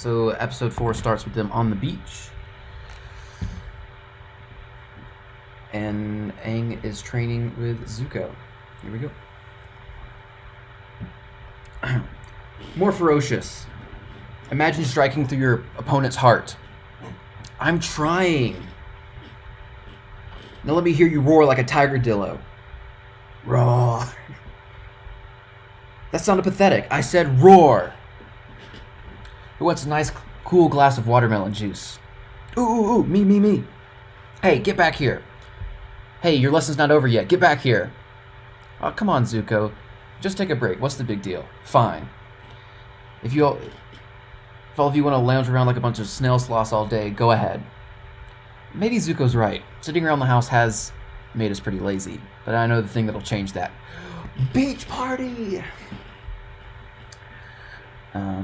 So episode 4 starts with them on the beach. And Aang is training with Zuko. Here we go. More ferocious. Imagine striking through your opponent's heart. I'm trying. Now let me hear you roar like a tiger dillo. Roar. That sounded pathetic. I said roar. Who wants a nice, cool glass of watermelon juice? Ooh, me. Hey, get back here. Hey, your lesson's not over yet. Get back here. Oh, come on, Zuko. Just take a break. What's the big deal? Fine. If all of you want to lounge around like a bunch of snail sloths all day, go ahead. Maybe Zuko's right. Sitting around the house has made us pretty lazy, but I know the thing that'll change that. Beach party!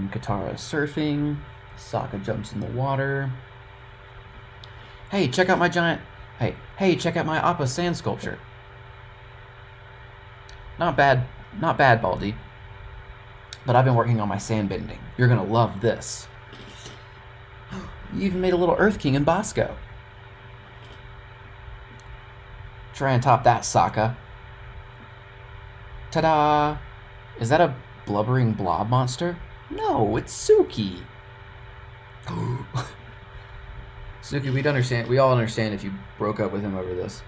Katara surfing. Sokka jumps in the water. Hey, check out my giant... Hey, check out my Appa sand sculpture. Not bad, Baldy. But I've been working on my sand bending. You're gonna love this. You even made a little Earth King in Bosco. Try and top that, Sokka. Ta-da! Is that a blubbering blob monster? No, it's Suki. Suki, we all understand if you broke up with him over this.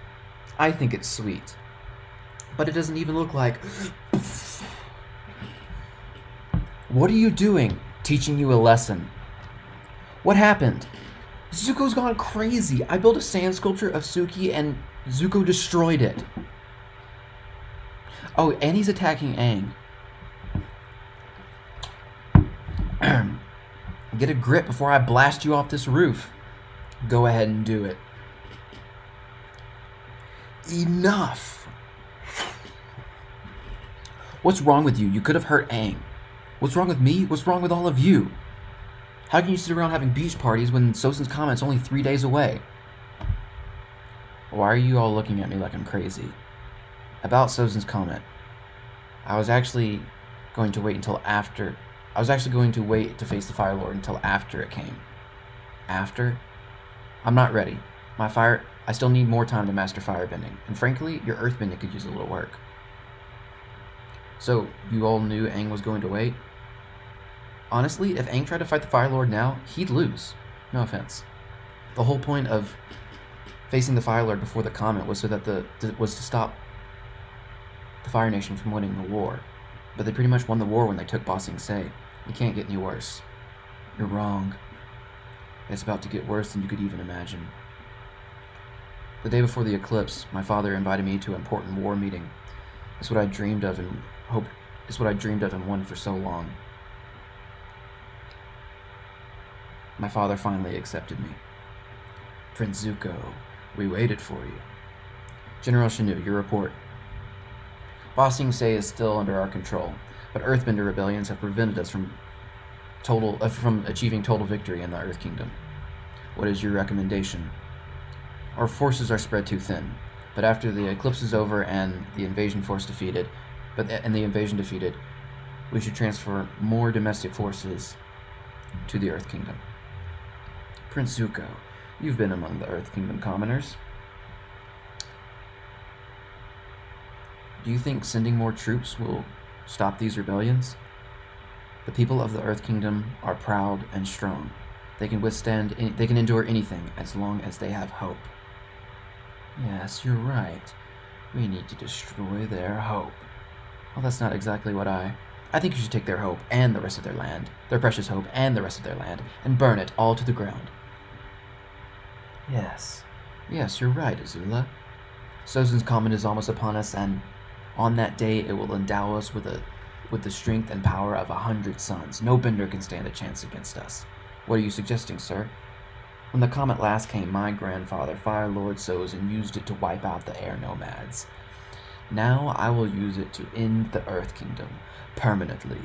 I think it's sweet. But it doesn't even look like... What are you doing? Teaching you a lesson. What happened? Zuko's gone crazy. I built a sand sculpture of Suki and Zuko destroyed it. Oh, and he's attacking Aang. Get a grip before I blast you off this roof. Go ahead and do it. Enough. What's wrong with you? You could have hurt Aang. What's wrong with me? What's wrong with all of you? How can you sit around having beach parties when Sozin's Comet's only 3 days away? Why are you all looking at me like I'm crazy? About Sozin's Comet. I was actually going to wait to face the Fire Lord until after it came. After? I'm not ready. I still need more time to master firebending. And frankly, your earthbending could use a little work. So, you all knew Aang was going to wait? Honestly, if Aang tried to fight the Fire Lord now, he'd lose. No offense. The whole point of facing the Fire Lord before the comet was to stop the Fire Nation from winning the war. But they pretty much won the war when they took Ba Sing Se. It can't get any worse. You're wrong. It's about to get worse than you could even imagine. The day before the eclipse, my father invited me to an important war meeting. It's what I dreamed of and wanted for so long. My father finally accepted me. Prince Zuko, we waited for you. General Shinu, your report. Ba Sing Se is still under our control, but Earthbender rebellions have prevented us from achieving total victory in the Earth Kingdom. What is your recommendation? Our forces are spread too thin, but after the eclipse is over and the invasion defeated, we should transfer more domestic forces to the Earth Kingdom. Prince Zuko, you've been among the Earth Kingdom commoners. Do you think sending more troops will stop these rebellions? The people of the Earth Kingdom are proud and strong. They can endure anything as long as they have hope. Yes, you're right. We need to destroy their hope. Well, that's not exactly what I think you should take their hope and the rest of their land, their precious hope and the rest of their land, and burn it all to the ground. Yes, you're right, Azula. Sozin's Comet is almost upon us, and on that day it will endow us with the strength and power of 100 suns. No bender can stand a chance against us. What are you suggesting, sir? When the comet last came, my grandfather, Fire Lord Sozin, used it to wipe out the air nomads. Now I will use it to end the Earth Kingdom permanently.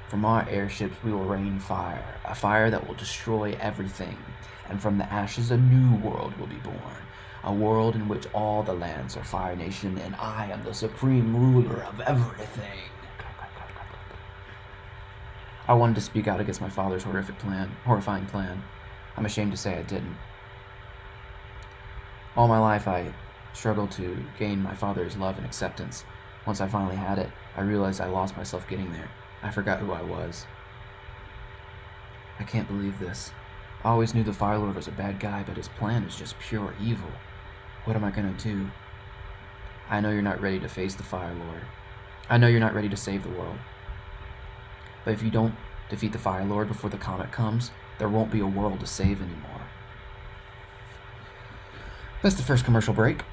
From our airships we will rain fire, a fire that will destroy everything. And from the ashes a new world will be born. A world in which all the lands are Fire Nation, and I am the supreme ruler of everything. I wanted to speak out against my father's horrifying plan. I'm ashamed to say I didn't. All my life, I struggled to gain my father's love and acceptance. Once I finally had it, I realized I lost myself getting there. I forgot who I was. I can't believe this. I always knew the Fire Lord was a bad guy, but his plan is just pure evil. What am I gonna do? I know you're not ready to face the Fire Lord. I know you're not ready to save the world. But if you don't defeat the Fire Lord before the comet comes, there won't be a world to save anymore. That's the first commercial break.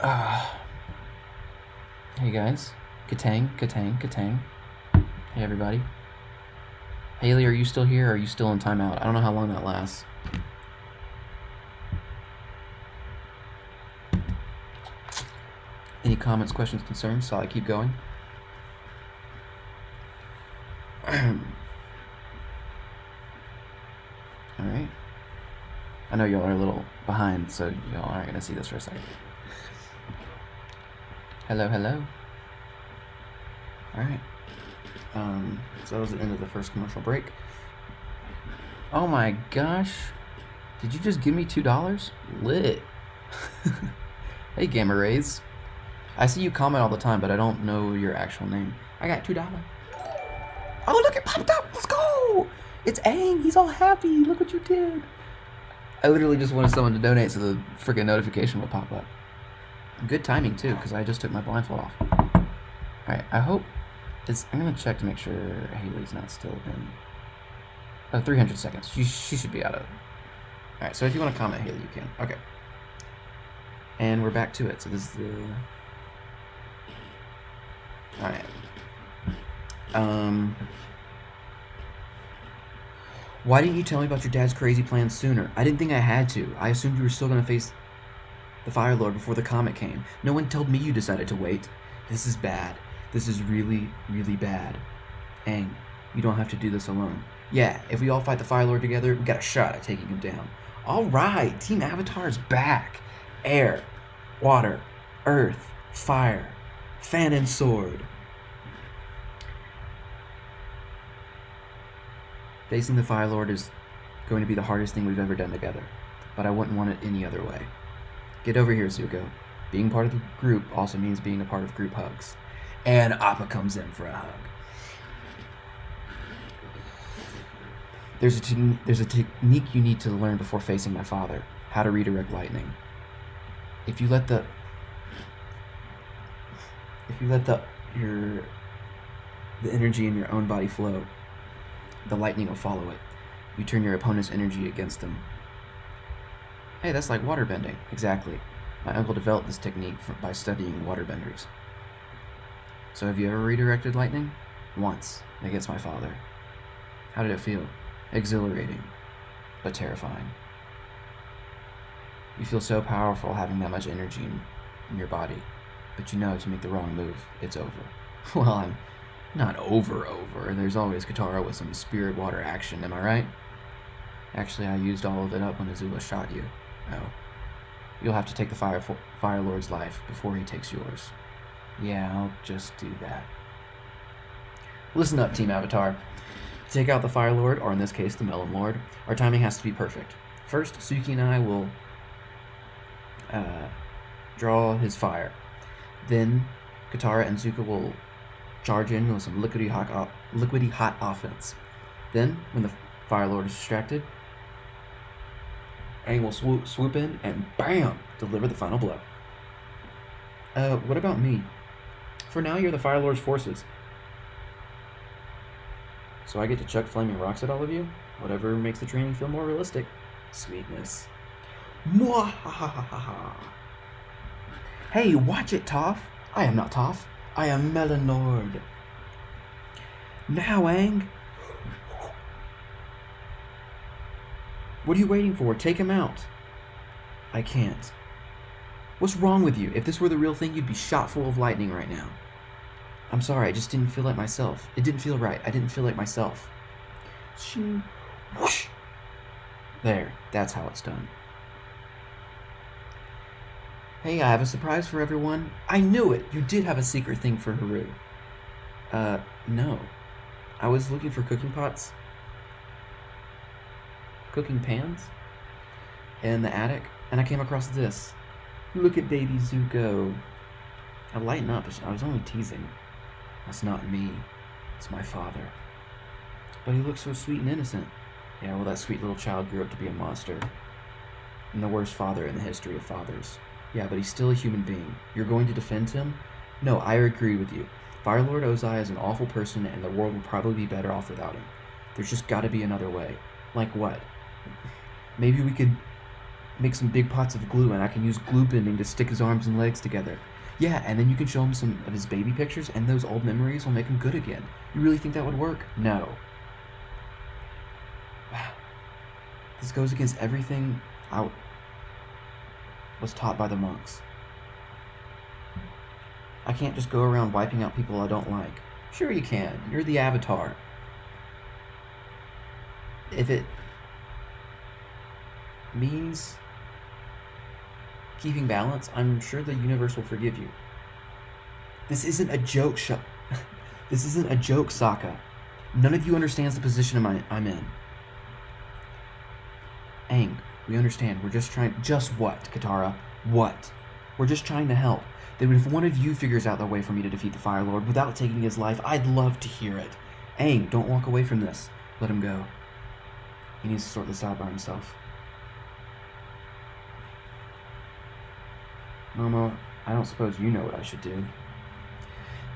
Hey guys. Katang, Katang, Katang. Hey everybody. Haley, are you still here or are you still in timeout? I don't know how long that lasts. Any comments, questions, concerns? Shall I keep going? Alright. I know y'all are a little behind, so y'all aren't going to see this for a second. Hello, hello. Alright. So that was the end of the first commercial break. Oh my gosh. Did you just give me $2? Lit. Hey, Gamma Rays. I see you comment all the time, but I don't know your actual name. I got $2. Oh, look, it popped up. Let's go. It's Aang. He's all happy. Look what you did. I literally just wanted someone to donate so the freaking notification will pop up. Good timing, too, because I just took my blindfold off. Alright, I hope... I'm going to check to make sure Haley's not still in... Oh, 300 seconds. She should be out of... Alright, so if you want to comment, Haley, you can. Okay. And we're back to it. So this is the... Alright. Why didn't you tell me about your dad's crazy plans sooner? I didn't think I had to. I assumed you were still going to face the Fire Lord before the comet came. No one told me you decided to wait. This is bad. This is really, really bad. Aang, you don't have to do this alone. Yeah, if we all fight the Fire Lord together, we got a shot at taking him down. Alright, Team Avatar is back. Air, water, earth, fire, fan and sword. Facing the Fire Lord is going to be the hardest thing we've ever done together, but I wouldn't want it any other way. Get over here, Zuko. Being part of the group also means being a part of group hugs. And Appa comes in for a hug. There's a technique you need to learn before facing my father. How to redirect lightning. If you let the energy in your own body flow, the lightning will follow it. You turn your opponent's energy against them. Hey, that's like water bending. Exactly. My uncle developed this technique by studying waterbenders. So have you ever redirected lightning? Once, against my father. How did it feel? Exhilarating, but terrifying. You feel so powerful having that much energy in your body, but you know to make the wrong move, it's over. Well, I'm not over. There's always Katara with some spirit water action, am I right? Actually, I used all of it up when Azula shot you. Oh. You'll have to take the Fire Lord's life before he takes yours. Yeah, I'll just do that. Listen up, Team Avatar. To take out the Fire Lord, or in this case, the Melon Lord, our timing has to be perfect. First, Suki and I will draw his fire. Then, Katara and Zuko will charge in with some liquidy hot offense. Then, when the Fire Lord is distracted, Aang will swoop in and BAM! Deliver the final blow. What about me? For now, you're the Fire Lord's forces. So I get to chuck flaming rocks at all of you? Whatever makes the training feel more realistic. Sweetness. Mwahahaha. Hey, watch it, Toph. I am not Toph. I am Melon Lord. Now, Aang. What are you waiting for? Take him out. I can't. What's wrong with you? If this were the real thing, you'd be shot full of lightning right now. I'm sorry, I just didn't feel like myself. It didn't feel right. I didn't feel like myself. Shoo. Whoosh. There, that's how it's done. Hey, I have a surprise for everyone. I knew it! You did have a secret thing for Haru. No. I was looking for cooking pots, cooking pans, in the attic, and I came across this. Look at baby Zuko. I lighten up, I was only teasing. That's not me, it's my father. But he looks so sweet and innocent. Yeah, well, that sweet little child grew up to be a monster. And the worst father in the history of fathers. Yeah, but he's still a human being. You're going to defend him? No, I agree with you. Fire Lord Ozai is an awful person, and the world would probably be better off without him. There's just gotta be another way. Like what? Maybe we could make some big pots of glue, and I can use glue bending to stick his arms and legs together. Yeah, and then you can show him some of his baby pictures, and those old memories will make him good again. You really think that would work? No. This goes against everything I was taught by the monks. I can't just go around wiping out people I don't like. Sure you can. You're the Avatar. If it means keeping balance, I'm sure the universe will forgive you. This isn't a joke, This isn't a joke, Sokka. None of you understands the position I'm in. Aang, we understand. We're just trying... Just what, Katara? What? We're just trying to help. That if one of you figures out the way for me to defeat the Fire Lord without taking his life, I'd love to hear it. Aang, don't walk away from this. Let him go. He needs to sort this out by himself. Momo, I don't suppose you know what I should do.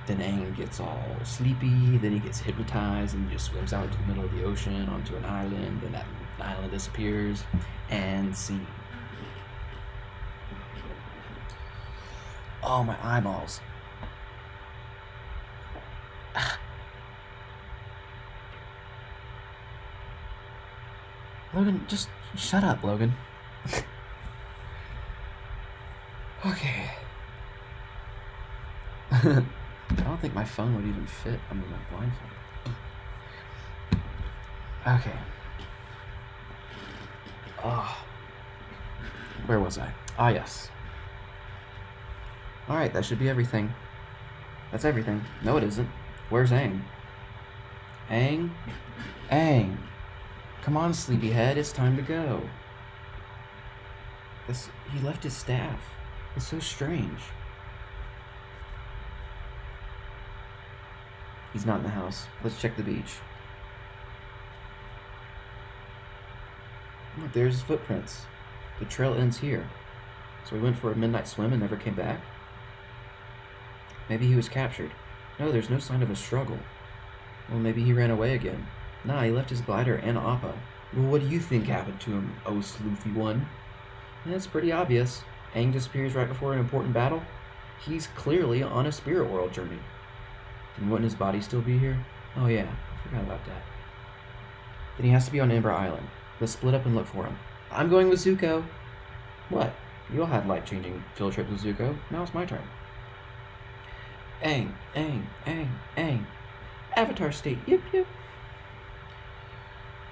Then Aang gets all sleepy, then he gets hypnotized and just swims out into the middle of the ocean onto an island, and that island disappears, and scene. Oh, my eyeballs. Logan, just shut up, Logan. Okay. I don't think my phone would even fit under my blindfold. Okay. Oh. Where was I? Ah, yes. Alright, that should be everything. That's everything. No, it isn't. Where's Aang? Aang? Aang! Come on, sleepyhead, it's time to go. He left his staff. It's so strange. He's not in the house. Let's check the beach. Look, there's his footprints. The trail ends here. So he went for a midnight swim and never came back? Maybe he was captured. No, there's no sign of a struggle. Well, maybe he ran away again. Nah, he left his glider and Appa. Well, what do you think happened to him, oh sleuthy one? It's pretty obvious. Aang disappears right before an important battle. He's clearly on a spirit world journey. And wouldn't his body still be here? Oh yeah, I forgot about that. Then he has to be on Ember Island. Let's split up and look for him. I'm going with Zuko. What? You all had life-changing field trips with Zuko. Now it's my turn. Aang, Aang, Aang, Aang. Avatar state, yip yip.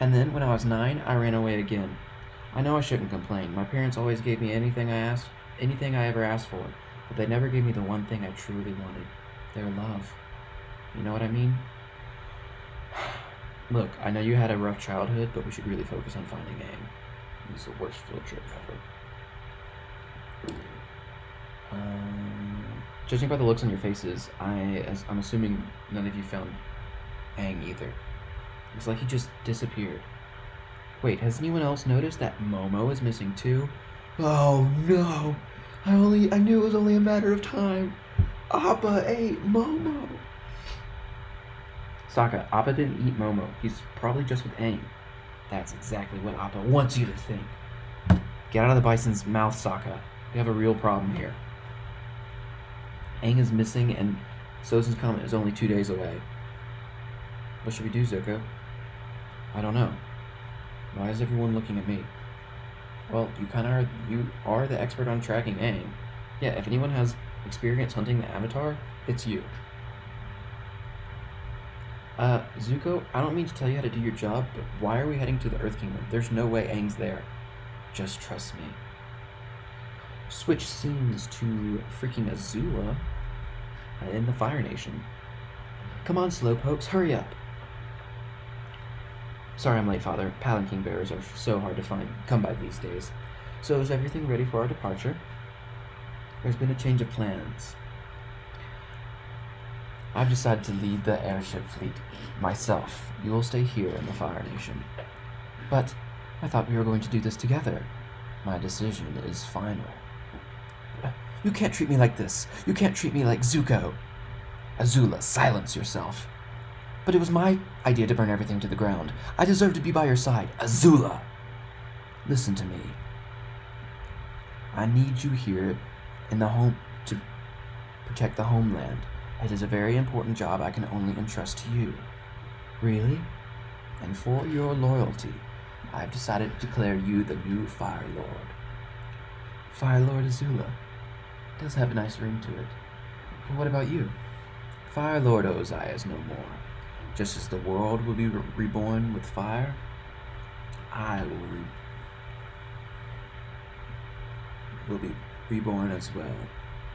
And then, when I was 9, I ran away again. I know I shouldn't complain. My parents always gave me anything I ever asked for, but they never gave me the one thing I truly wanted. Their love. You know what I mean? Look, I know you had a rough childhood, but we should really focus on finding Aang. It's the worst field trip ever. Judging by the looks on your faces, I'm assuming none of you found Aang either. It's like he just disappeared. Wait, has anyone else noticed that Momo is missing too? Oh no! I knew it was only a matter of time. Appa ate Momo. Sokka, Appa didn't eat Momo. He's probably just with Aang. That's exactly what Appa wants you to think. Get out of the bison's mouth, Sokka. We have a real problem here. Aang is missing, and Sozin's comet is only 2 days away. What should we do, Zuko? I don't know. Why is everyone looking at me? Well, you are the expert on tracking Aang. Yeah, if anyone has experience hunting the Avatar, it's you. Zuko, I don't mean to tell you how to do your job, but why are we heading to the Earth Kingdom? There's no way Aang's there. Just trust me. Switch scenes to freaking Azula in the Fire Nation. Come on, slowpokes, hurry up. Sorry I'm late, Father. Palanquin bearers are so hard to come by these days. So is everything ready for our departure? There's been a change of plans. I've decided to lead the airship fleet myself. You will stay here in the Fire Nation. But I thought we were going to do this together. My decision is final. You can't treat me like this. You can't treat me like Zuko. Azula, silence yourself. But it was my idea to burn everything to the ground. I deserve to be by your side. Azula! Listen to me. I need you here in the home to protect the homeland. It is a very important job I can only entrust to you. Really? And for your loyalty, I've decided to declare you the new Fire Lord. Fire Lord Azula. Does have a nice ring to it. But what about you? Fire Lord Ozai is no more. Just as the world will be reborn with fire, I will be reborn as well,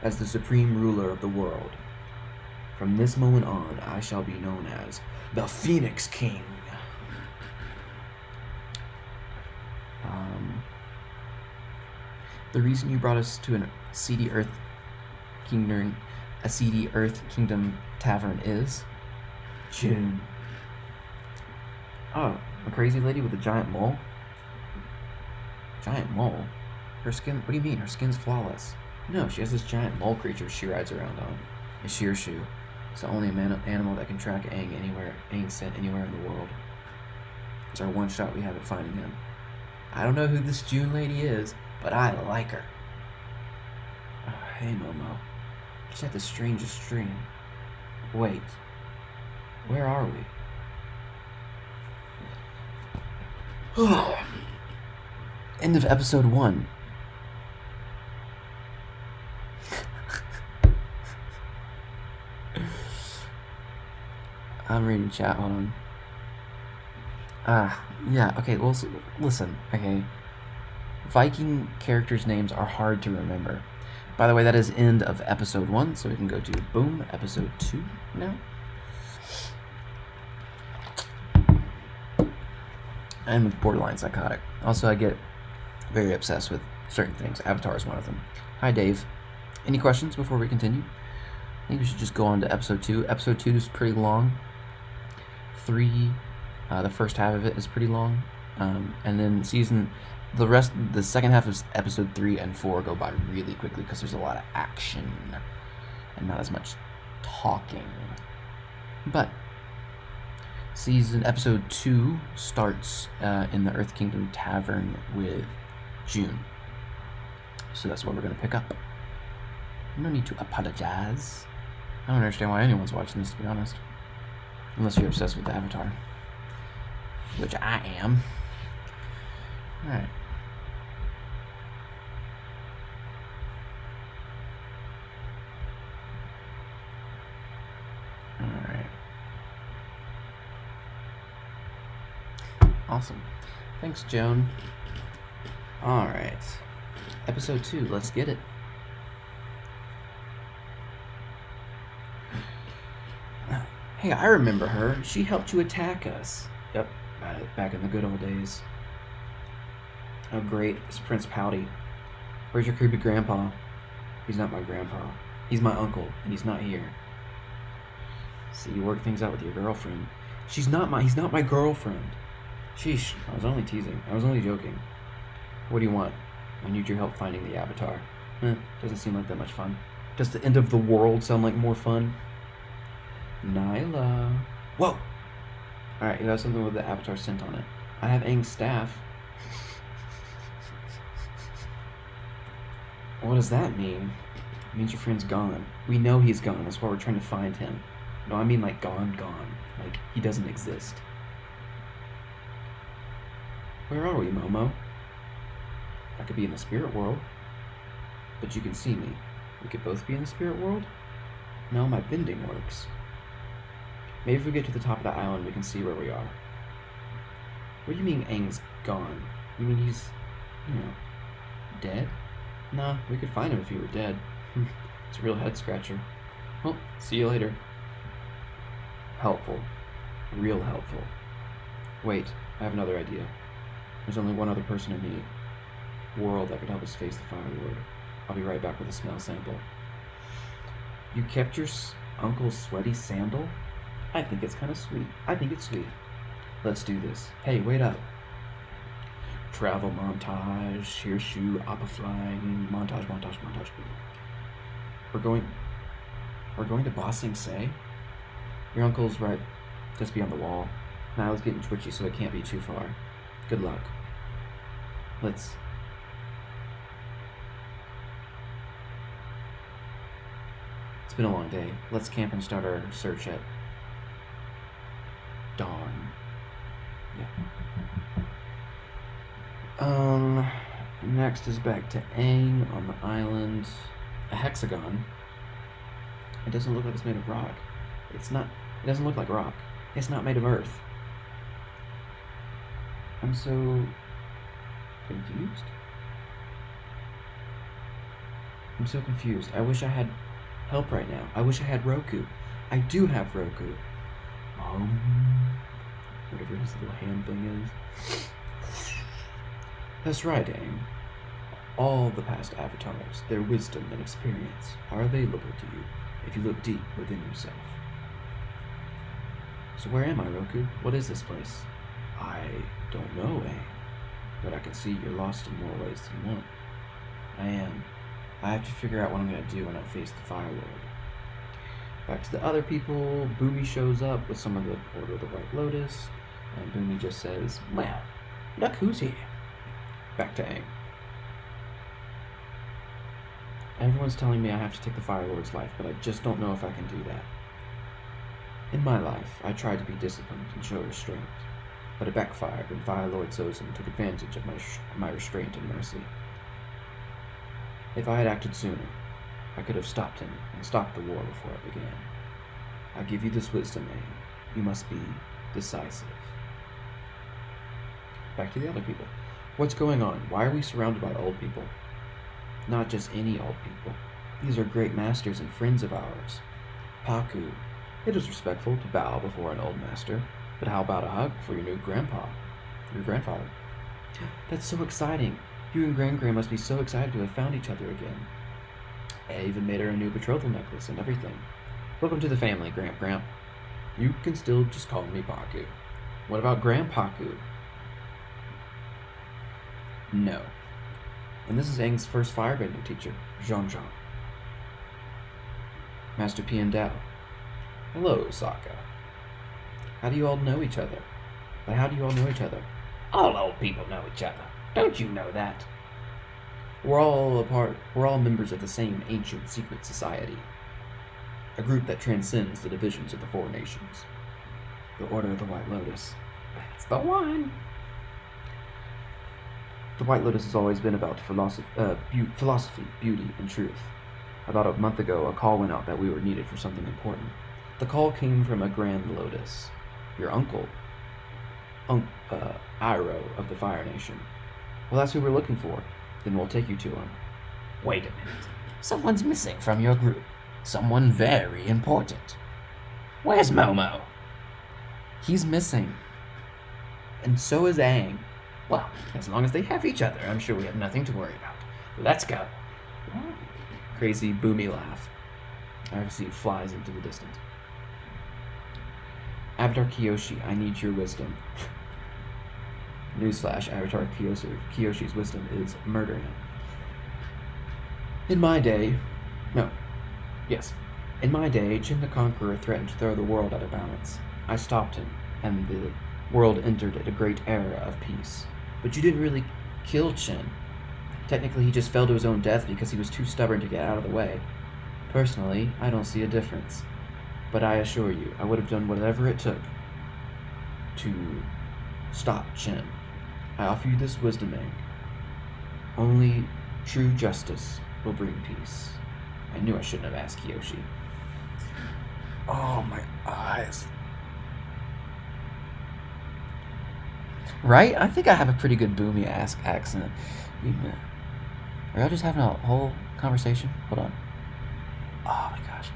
as the supreme ruler of the world. From this moment on, I shall be known as the Phoenix King. The reason you brought us to a seedy Earth Kingdom tavern is June. Oh, a crazy lady with a giant mole? Giant mole? Her skin, what do you mean? Her skin's flawless. No, she has this giant mole creature she rides around on. A shearshoe. It's the only animal that can track Aang's scent anywhere in the world. It's our one shot we have at finding him. I don't know who this June lady is, but I like her. Oh, hey, Momo. She's had the strangest dream. Wait. Where are we? End of episode 1. I'm reading chat, hold on. Yeah, okay, well, listen, okay. Viking characters' names are hard to remember. By the way, that is end of episode 1, so we can go to, boom, episode 2 now. I'm borderline psychotic. Also, I get very obsessed with certain things. Avatar is one of them. Hi, Dave. Any questions before we continue? I think we should just go on to episode 2. Episode 2 is pretty long. 3, the first half of it is pretty long. And then the second half of episode 3 and 4 go by really quickly because there's a lot of action and not as much talking. But episode 2 starts in the Earth Kingdom Tavern with June. So that's what we're going to pick up. No need to apologize. I don't understand why anyone's watching this, to be honest. Unless you're obsessed with Avatar. Which I am. Alright. Alright. Awesome. Thanks, Joan. Alright. Episode 2, let's get it. Hey, I remember her. She helped you attack us. Yep, back in the good old days. Oh, great. It's Prince Pouty. Where's your creepy grandpa? He's not my grandpa. He's my uncle, and he's not here. See, you work things out with your girlfriend. He's not my girlfriend. Sheesh, I was only teasing. I was only joking. What do you want? I need your help finding the Avatar. Doesn't seem like that much fun. Does the end of the world sound like more fun? Nyla. Whoa! Alright, you got something with the Avatar scent on it. I have Aang's staff. What does that mean? It means your friend's gone. We know he's gone, that's why we're trying to find him. No, I mean like gone. Like, he doesn't exist. Where are we, Momo? I could be in the spirit world. But you can see me. We could both be in the spirit world? No, my bending works. Maybe if we get to the top of the island, we can see where we are. What do you mean Aang's gone? You mean he's, dead? Nah, we could find him if he were dead. It's a real head scratcher. Well, see you later. Helpful. Real helpful. Wait, I have another idea. There's only one other person in the world that could help us face the Fire Lord. I'll be right back with a smell sample. You kept your uncle's sweaty sandal? I think it's kind of sweet. I think it's sweet. Let's do this. Hey, wait up. Travel montage, horseshoe, appa flying, montage. We're going to Bossing Say? Your uncle's right just beyond the wall. Now it's getting twitchy, so it can't be too far. Good luck. It's been a long day. Let's camp and start our search at dawn. Yeah. Next is back to Aang on the island. A hexagon. It doesn't look like it's made of rock. It doesn't look like rock. It's not made of earth. I'm so confused. I wish I had help right now. I wish I had Roku. I do have Roku. Whatever his little hand thing is. That's right, Aang. All the past avatars, their wisdom and experience are available to you if you look deep within yourself. So where am I, Roku? What is this place? I don't know, Aang, but I can see you're lost in more ways than one. I am. I have to figure out what I'm going to do when I face the Fire Lord. Back to the other people, Boomy shows up with some of the Order of the White Lotus, and Boomy just says, well, look who's here. Back to Aang. Everyone's telling me I have to take the Fire Lord's life, but I just don't know if I can do that. In my life, I tried to be disciplined and show restraint, but it backfired when Fire Lord Sozin took advantage of my restraint and mercy. If I had acted sooner, I could have stopped him and stopped the war before it began. I give you this wisdom, Aang. You must be decisive. Back to the other people. What's going on? Why are we surrounded by old people? Not just any old people. These are great masters and friends of ours. Paku, it is respectful to bow before an old master, but how about a hug for your grandfather? That's so exciting. You and Gran must be so excited to have found each other again. I even made her a new betrothal necklace and everything. Welcome to the family, Gramp. You can still just call me Paku. What about Grandpaku? No. And this is Aang's first firebending teacher, Zhang. Master Piandao. Hello, Sokka. How do you all know each other? But how do you all know each other? All old people know each other. Don't you know that? We're all members of the same ancient secret society. A group that transcends the divisions of the four nations. The Order of the White Lotus. That's the one! The White Lotus has always been about philosophy, beauty, and truth. About a month ago, a call went out that we were needed for something important. The call came from a Grand Lotus. Your uncle, Iroh of the Fire Nation. Well, that's who we're looking for. Then we'll take you to him. Wait a minute. Someone's missing from your group. Someone very important. Where's Momo? He's missing. And so is Aang. Well, as long as they have each other, I'm sure we have nothing to worry about. Let's go. Crazy Boomy laugh. I see it flies into the distance. Avatar Kyoshi, I need your wisdom. Newsflash, Avatar Kyoshi's wisdom is murder him. In my day, Jin the Conqueror threatened to throw the world out of balance. I stopped him, and the world entered a great era of peace. But you didn't really kill Jin. Technically, he just fell to his own death because he was too stubborn to get out of the way. Personally, I don't see a difference. But I assure you, I would have done whatever it took to stop Jin. I offer you this wisdom, Aang. Only true justice will bring peace. I knew I shouldn't have asked Kyoshi. Oh, my eyes. Right? I think I have a pretty good Boomy accent. Are y'all just having a whole conversation? Hold on. Oh my gosh.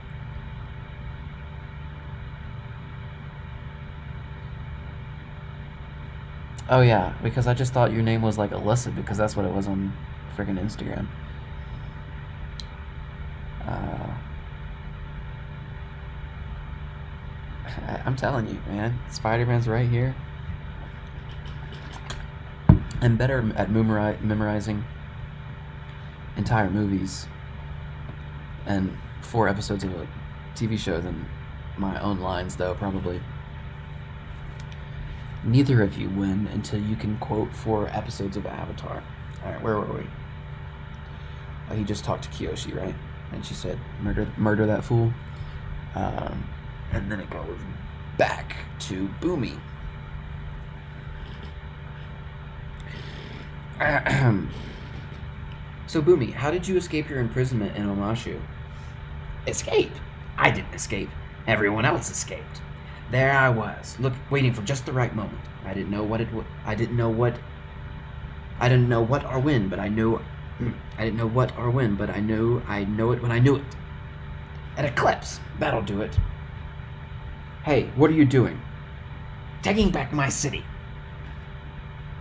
Oh yeah, because I just thought your name was like Alyssa because that's what it was on freaking Instagram. Uh, I'm telling you, man, Spider-Man's right here. I'm better at memorizing entire movies and 4 episodes of a TV show than my own lines, though, probably. Neither of you win until you can quote 4 episodes of Avatar. Alright, where were we? He just talked to Kyoshi, right? And she said, murder that fool. And then it goes back to Boomy. So, Boomy, how did you escape your imprisonment in Omashu? Escape? I didn't escape. Everyone else escaped. There I was, waiting for just the right moment. I didn't know what or when, but I know. I didn't know what or when, but I know it when I knew it. An eclipse. That'll do it. Hey, what are you doing? Taking back my city.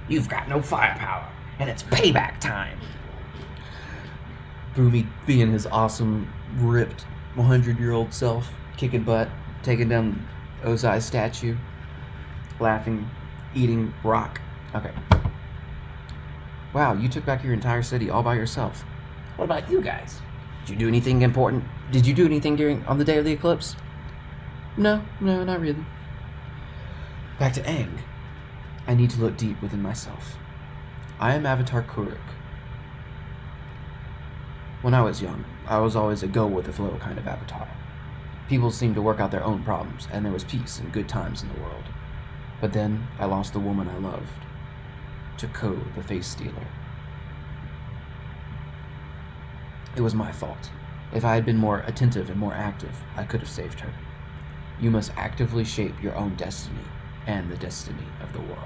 You've got no firepower, and it's payback time. Boomy being his awesome, ripped, 100-year-old self, kicking butt, taking down Ozai's statue, laughing, eating rock. Okay. Wow, you took back your entire city all by yourself. What about you guys? Did you do anything important? Did you do anything on the day of the eclipse? No, not really. Back to Aang. I need to look deep within myself. I am Avatar Kuruk. When I was young, I was always a go-with-the-flow kind of avatar. People seemed to work out their own problems, and there was peace and good times in the world. But then, I lost the woman I loved. To Ko, the face stealer. It was my fault. If I had been more attentive and more active, I could have saved her. You must actively shape your own destiny and the destiny of the world.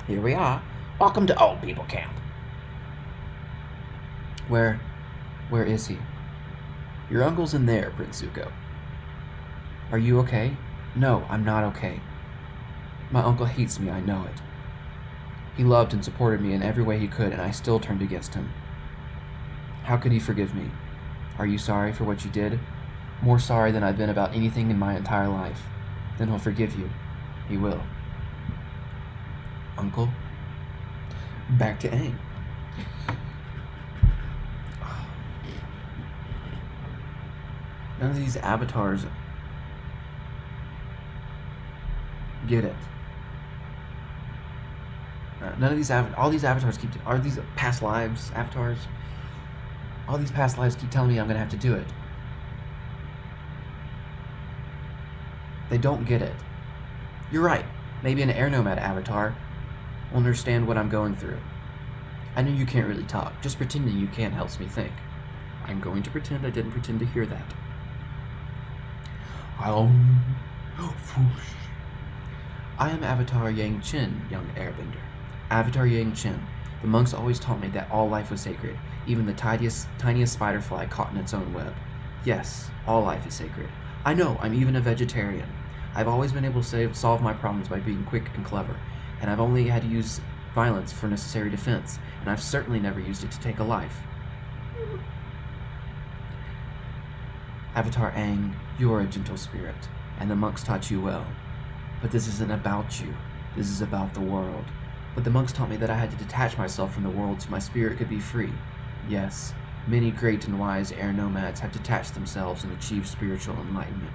Here we are. Welcome to Old People Camp. Where is he? Your uncle's in there, Prince Zuko. Are you okay? No, I'm not okay. My uncle hates me, I know it. He loved and supported me in every way he could, and I still turned against him. How could he forgive me? Are you sorry for what you did? More sorry than I've been about anything in my entire life. Then he'll forgive you. He will. Uncle? Back to Aang. None of these avatars get it. None of these all these avatars are these past lives avatars? All these past lives keep telling me I'm gonna have to do it. They don't get it. You're right. Maybe an air nomad avatar will understand what I'm going through. I know you can't really talk. Just pretending you can helps me think. I'm going to pretend I didn't pretend to hear that. I am Avatar Yang Chen, young airbender. Avatar Yang Chen. The monks always taught me that all life was sacred, even the tiniest spider fly caught in its own web. Yes, all life is sacred. I know, I'm even a vegetarian. I've always been able to solve my problems by being quick and clever, and I've only had to use violence for necessary defense, and I've certainly never used it to take a life. Avatar Aang, you are a gentle spirit, and the monks taught you well. But this isn't about you. This is about the world. But the monks taught me that I had to detach myself from the world so my spirit could be free. Yes, many great and wise air nomads have detached themselves and achieved spiritual enlightenment.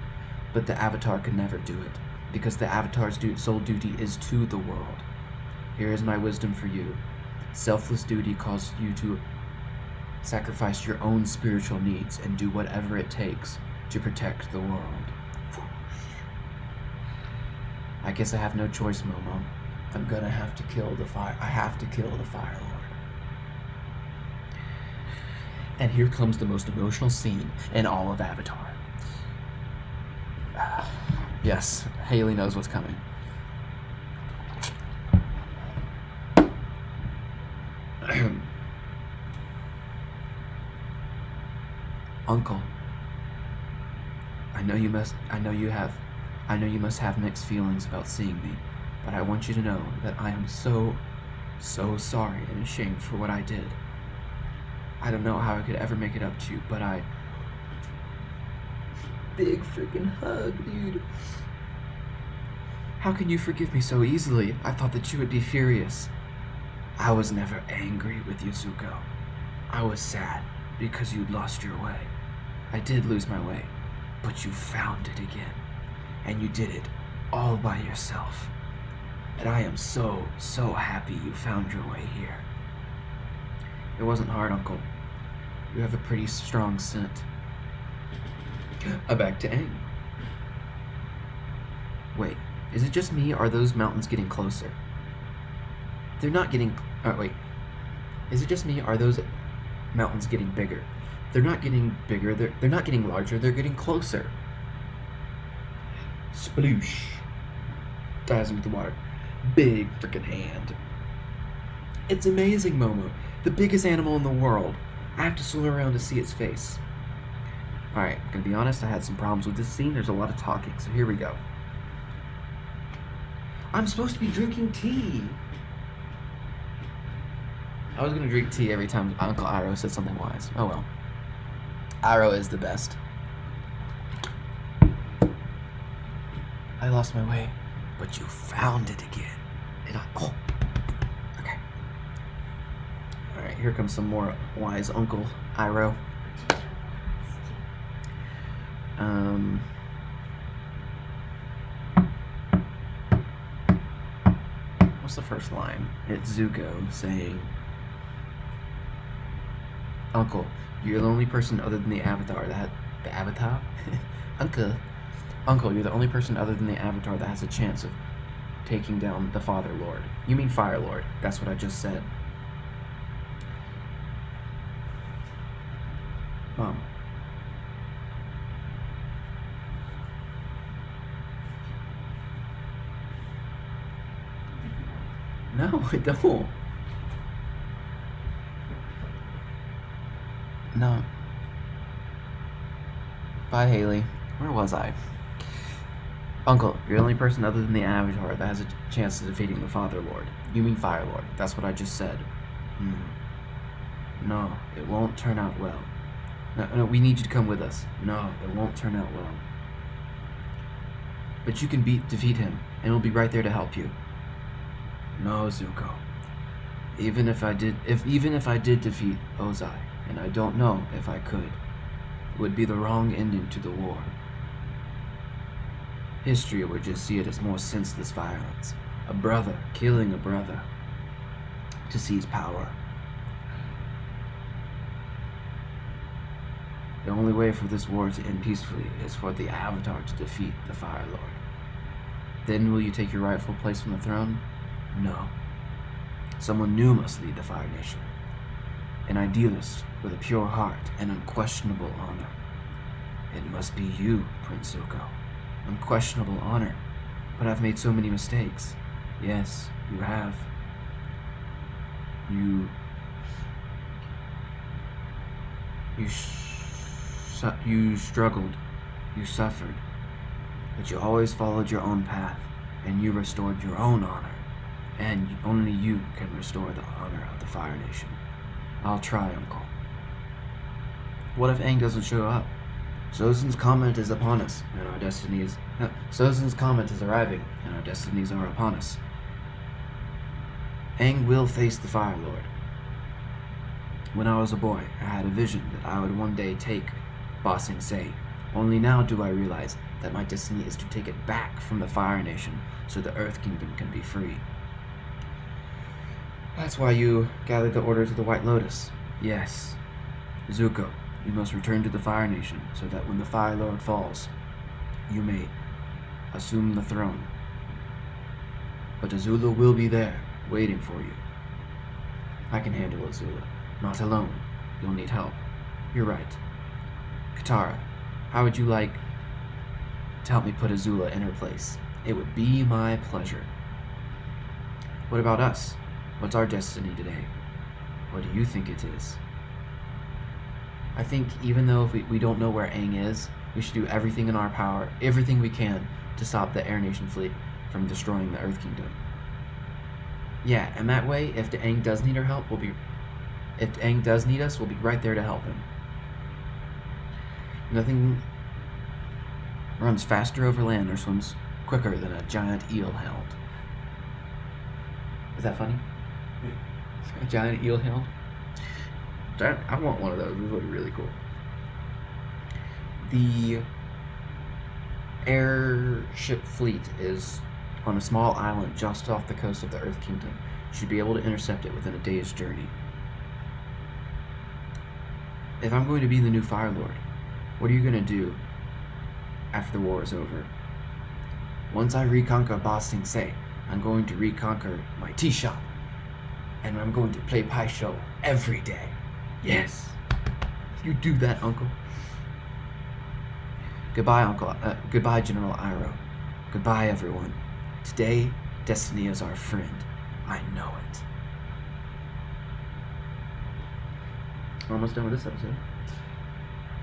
But the Avatar could never do it, because the Avatar's sole duty is to the world. Here is my wisdom for you. Selfless duty calls you to sacrifice your own spiritual needs and do whatever it takes to protect the world. I guess I have no choice, Momo. I'm gonna have to kill the Fire. I have to kill the Fire Lord. And here comes the most emotional scene in all of Avatar. Yes, Haley knows what's coming. Uncle, I know you must have mixed feelings about seeing me. but I want you to know that I am so sorry and ashamed for what I did. I don't know how I could ever make it up to you, but I... Big freaking hug, dude. How can you forgive me so easily? I thought that you would be furious. I was never angry with you, Zuko. I was sad because you'd lost your way. I did lose my way, but you found it again. And you did it all by yourself. And I am so happy you found your way here. It wasn't hard, Uncle. You have a pretty strong scent. Back to Aang. Wait, is it just me, or are those mountains getting closer? They're not getting... wait. Is it just me, or are those mountains getting bigger? They're not getting bigger, they're not getting larger, they're getting closer. Sploosh. Dives into the water. Big freaking hand. It's amazing, Momo. The biggest animal in the world. I have to swim around to see its face. Alright, I'm gonna be honest, I had some problems with this scene. There's a lot of talking, so here we go. I'm supposed to be drinking tea. I was gonna drink tea every time Uncle Iroh said something wise. Oh well. Iroh is the best. I lost my way, but you found it again. And oh. Okay. Alright, here comes some more wise Uncle Iroh. What's the first line? It's Zuko saying, Uncle, you're the only person other than the Avatar that... The Avatar? Uncle, you're the only person other than the Avatar that has a chance of taking down the Father Lord. You mean Fire Lord. That's what I just said. Mom. No, I don't. No. Bye, Haley. Where was I? Uncle, you're the only person other than the Avatar that has a chance of defeating the Father Lord. You mean Fire Lord. That's what I just said. No, it won't turn out well. No, we need you to come with us. No, it won't turn out well. But you can defeat him, and we'll be right there to help you. No, Zuko. Even if I did defeat Ozai, and I don't know if I could, it would be the wrong ending to the war. History would just see it as more senseless violence. A brother killing a brother to seize power. The only way for this war to end peacefully is for the Avatar to defeat the Fire Lord. Then will you take your rightful place on the throne? No. Someone new must lead the Fire Nation. An idealist with a pure heart and unquestionable honor. It must be you, Prince Zuko. Unquestionable honor. But I've made so many mistakes. Yes, you have. You struggled. You suffered. But you always followed your own path, and you restored your own honor. And only you can restore the honor of the Fire Nation. I'll try, Uncle. What if Aang doesn't show up? Sozin's comet is upon us, and our destiny is... Sozin's comet is arriving, and our destinies are upon us. Aang will face the Fire Lord. When I was a boy, I had a vision that I would one day take Ba Sing Se. Only now do I realize that my destiny is to take it back from the Fire Nation so the Earth Kingdom can be free. That's why you gathered the orders of the White Lotus. Yes. Zuko, you must return to the Fire Nation so that when the Fire Lord falls, you may assume the throne. But Azula will be there, waiting for you. I can handle Azula. Not alone. You'll need help. You're right. Katara, how would you like to help me put Azula in her place? It would be my pleasure. What about us? What's our destiny today? What do you think it is? I think even though if we don't know where Aang is, we should do everything in our power, everything we can, to stop the Air Nation fleet from destroying the Earth Kingdom. Yeah, and that way, if the Aang does need our help, if Aang does need us, we'll be right there to help him. Nothing runs faster over land or swims quicker than a giant eel hound. Is that funny? A giant eel hound? I want one of those. It would look really cool. The airship fleet is on a small island just off the coast of the Earth Kingdom. You should be able to intercept it within a day's journey. If I'm going to be the new Fire Lord, what are you going to do after the war is over? Once I reconquer Ba Sing Se, I'm going to reconquer my tea shop. And I'm going to play Pai Sho every day. Yes. You do that, Uncle. Goodbye, Uncle. Goodbye, General Iroh. Goodbye, everyone. Today, destiny is our friend. I know it. We're almost done with this episode.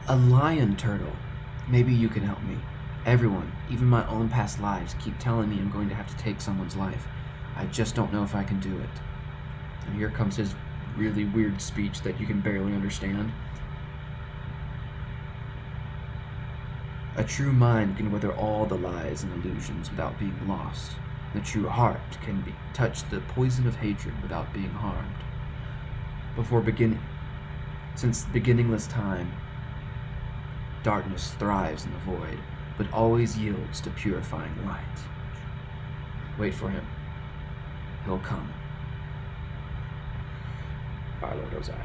A lion turtle. Maybe you can help me. Everyone, even my own past lives, keep telling me I'm going to have to take someone's life. I just don't know if I can do it. And here comes his really weird speech that you can barely understand. A true mind can weather all the lies and illusions without being lost. The true heart can touch the poison of hatred without being harmed. Since beginningless time, darkness thrives in the void, but always yields to purifying light. Wait for him. He'll come. Our Lord Ozai.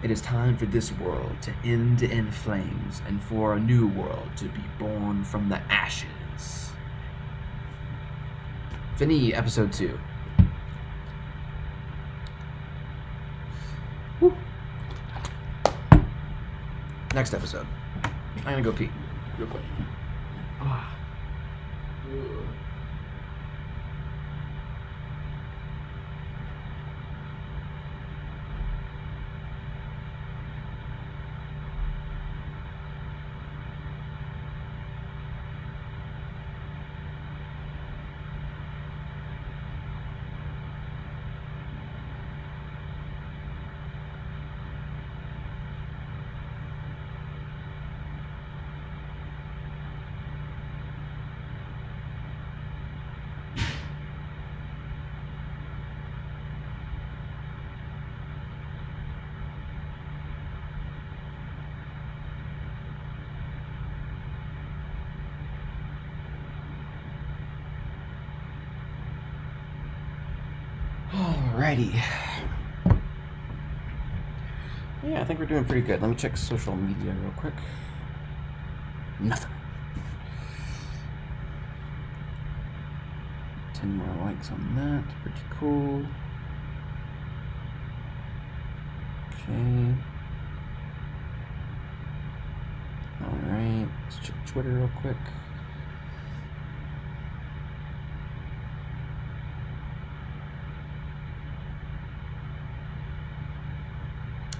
It is time for this world to end in flames, and for a new world to be born from the ashes. Fini, episode 2. Woo. Next episode. I'm gonna go pee real quick. Alrighty. Yeah, I think we're doing pretty good. Let me check social media real quick. Nothing. 10 more likes on that. Pretty cool. Okay. Alright. Let's check Twitter real quick.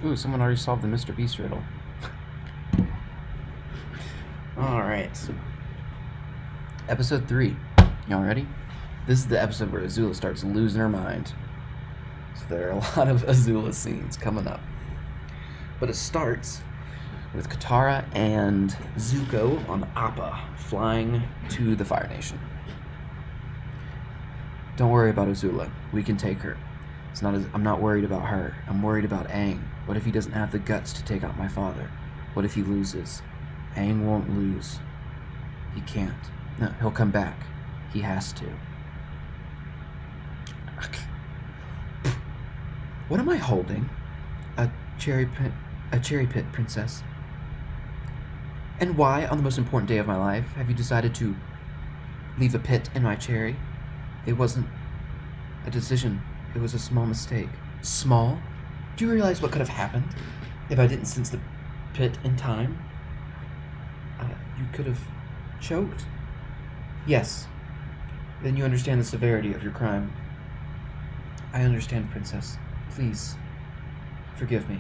Ooh, someone already solved the Mr. Beast riddle. Alright. Episode 3. Y'all ready? This is the episode where Azula starts losing her mind. So there are a lot of Azula scenes coming up. But it starts with Katara and Zuko on Appa flying to the Fire Nation. Don't worry about Azula. We can take her. I'm not worried about her. I'm worried about Aang. What if he doesn't have the guts to take out my father? What if he loses? Aang won't lose. He can't. No, he'll come back. He has to. What am I holding? A cherry pit, princess. And why, on the most important day of my life, have you decided to leave a pit in my cherry? It wasn't a decision. It was a small mistake. Small? Do you realize what could have happened if I didn't sense the pit in time? You could have choked. Yes. Then you understand the severity of your crime. I understand, princess. Please, forgive me.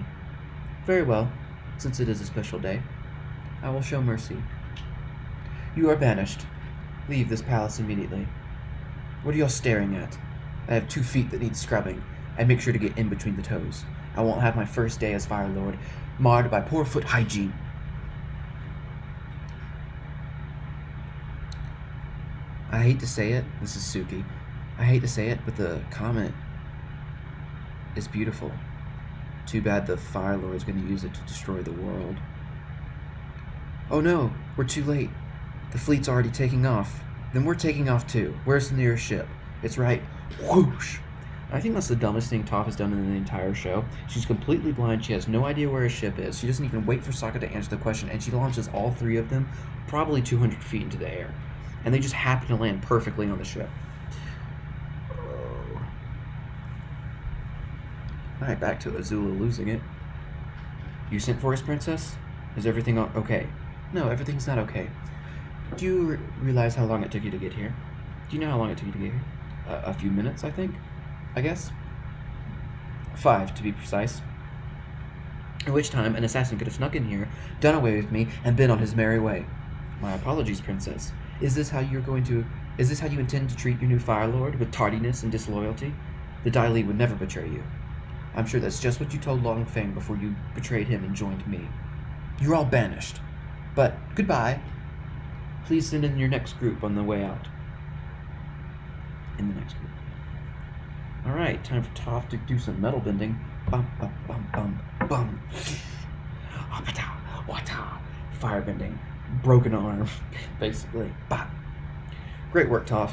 Very well, since it is a special day. I will show mercy. You are banished. Leave this palace immediately. What are y'all staring at? I have 2 feet that need scrubbing. I make sure to get in between the toes. I won't have my first day as Fire Lord marred by poor foot hygiene. I hate to say it, this is Suki. I hate to say it, but the comet is beautiful. Too bad the Fire Lord's gonna use it to destroy the world. Oh no, we're too late. The fleet's already taking off. Then we're taking off too. Where's the nearest ship? It's right. Whoosh! I think that's the dumbest thing Toph has done in the entire show. She's completely blind. She has no idea where a ship is. She doesn't even wait for Sokka to answer the question, and she launches all 3 of them probably 200 feet into the air. And they just happen to land perfectly on the ship. Oh. Alright, back to Azula losing it. You sent for us, Princess? Is everything okay? No, everything's not okay. Do you realize how long it took you to get here? Do you know how long it took you to get here? A few minutes, I think? I guess? 5, to be precise. At which time, an assassin could have snuck in here, done away with me, and been on his merry way. My apologies, Princess. Is this how you intend to treat your new Fire Lord, with tardiness and disloyalty? The Dai Li would never betray you. I'm sure that's just what you told Long Feng before you betrayed him and joined me. You're all banished. But, goodbye. Please send in your next group on the way out. In the next group. Alright, time for Toph to do some metal bending. Bum, bum, bum, bum, bum. Wata. Fire bending. Broken arm, basically. Bah. Great work, Toph.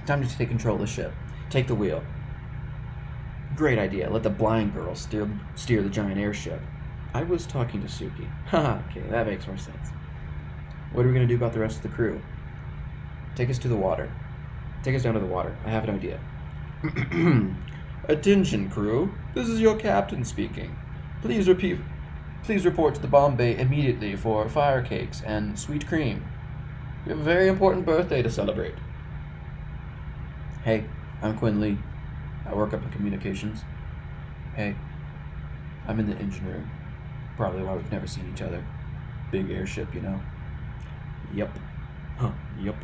Time to take control of the ship. Take the wheel. Great idea. Let the blind girl steer the giant airship. I was talking to Suki. Haha, okay, that makes more sense. What are we going to do about the rest of the crew? Take us to the water. Take us down to the water. I have an idea. Attention, crew. This is your captain speaking. Please report to the Bombay immediately for fire cakes and sweet cream. We have a very important birthday to celebrate. Hey, I'm Quinn Lee. I work up in communications. Hey, I'm in the engine room. Probably why we've never seen each other. Big airship, you know? Yep. Huh, yep.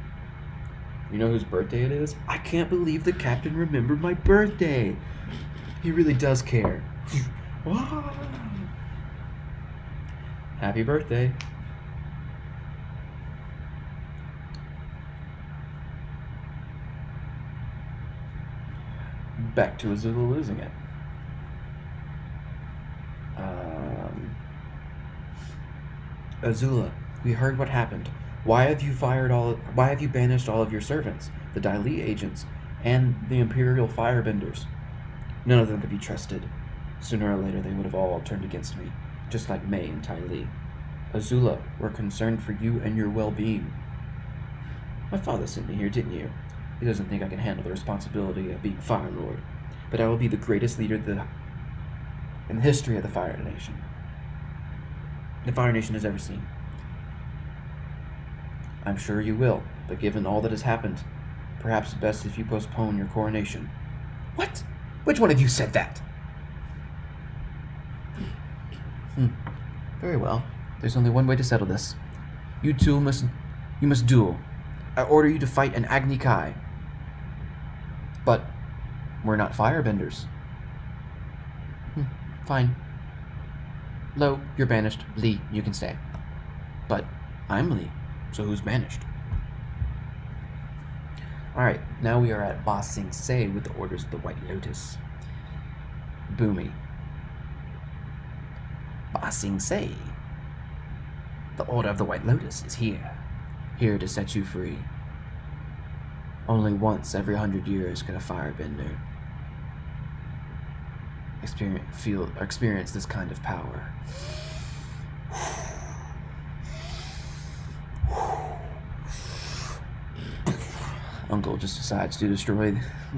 You know whose birthday it is? I can't believe the captain remembered my birthday. He really does care. Happy birthday. Back to Azula losing it. Azula, we heard what happened. Why have you banished all of your servants, the Dai Li agents, and the Imperial Firebenders? None of them could be trusted. Sooner or later they would have all turned against me, just like Mei and Tai Li. Azula, we're concerned for you and your well-being. My father sent me here, didn't you? He doesn't think I can handle the responsibility of being Fire Lord, but I will be the greatest leader in the history of the Fire Nation. The Fire Nation has ever seen. I'm sure you will, but given all that has happened, perhaps it's best if you postpone your coronation. What? Which one of you said that? Very well. There's only one way to settle this. You two must duel. I order you to fight an Agni Kai. But we're not firebenders. Fine. Lo, you're banished. Li, you can stay. But I'm Li, so who's banished? Alright, now we are at Ba Sing Se with the orders of the White Lotus. Boomy. Ba Sing Se. The order of the White Lotus is here. Here to set you free. Only once every 100 years can a firebender experience this kind of power. Uncle just decides to destroy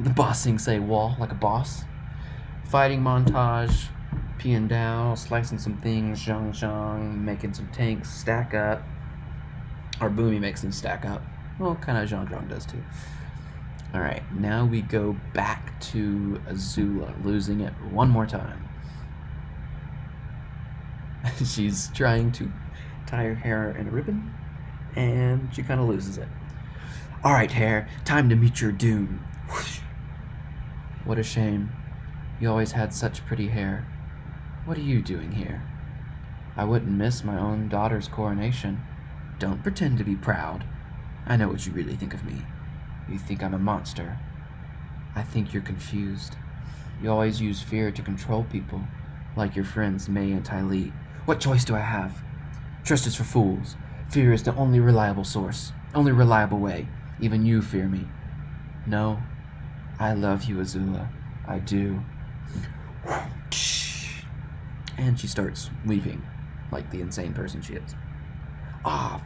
the Ba Sing Se wall like a boss. Fighting montage, peeing down, slicing some things, zhang, making some tanks stack up. Or Boomy makes them stack up. Well, kind of Zhang does too. Alright, now we go back to Azula, losing it one more time. She's trying to tie her hair in a ribbon, And she kind of loses it. All right, hair, time to meet your doom. Whoosh. What a shame. You always had such pretty hair. What are you doing here? I wouldn't miss my own daughter's coronation. Don't pretend to be proud. I know what you really think of me. You think I'm a monster. I think you're confused. You always use fear to control people, like your friends May and Ty Lee. What choice do I have? Trust is for fools. Fear is the only reliable source, only reliable way. Even you fear me. No, I love you, Azula. I do. And she starts weeping, like the insane person she is. Ah,